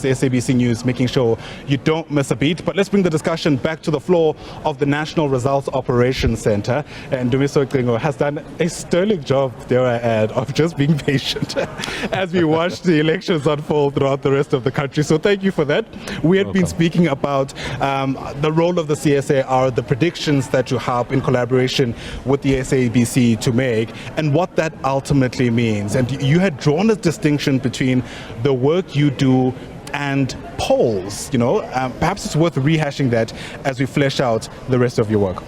the SABC News, making sure you don't miss a beat. But let's bring the discussion back to the floor of the National Results Operations Center. And Ndumiso Cingo has done a sterling job, dare I add, of just being patient as we watch the elections unfold throughout the rest of the country. So thank you for that. We had been speaking about the role of the CSIR, the predictions that you have in collaboration with the SABC to make, and what that ultimately means. And you had drawn a distinction between the work you do and polls. Perhaps it's worth rehashing that as we flesh out the rest of your work.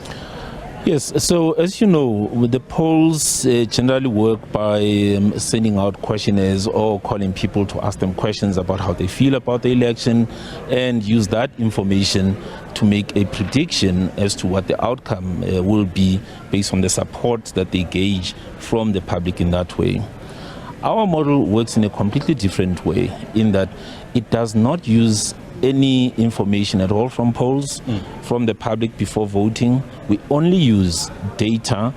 Yes, so as you know, the polls generally work by sending out questionnaires or calling people to ask them questions about how they feel about the election, and use that information to make a prediction as to what the outcome will be based on the support that they gauge from the public in that way. Our model works in a completely different way, in that it does not use any information at all from polls, from the public before voting. We only use data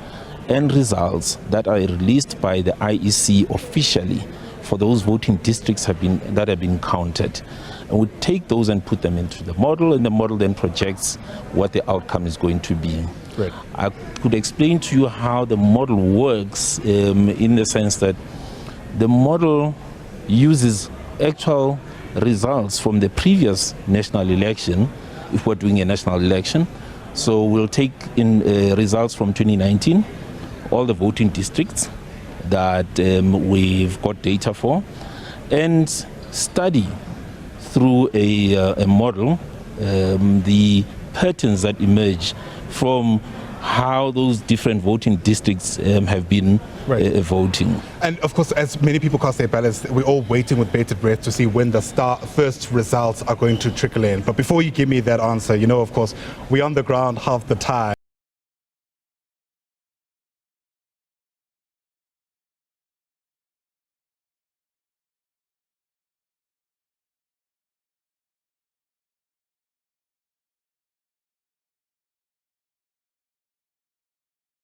and results that are released by the IEC officially for those voting districts that have been counted. And we take those and put them into the model, and the model then projects what the outcome is going to be. Right. I could explain to you how the model works in the sense that the model uses actual results from the previous national election, if we're doing a national election. So we'll take in results from 2019, all the voting districts that we've got data for, and study through a model the patterns that emerge from how those different voting districts have been voting. And of course, as many people cast their ballots, we're all waiting with bated breath to see when the first results are going to trickle in. But before you give me that answer, of course, we're on the ground half the time.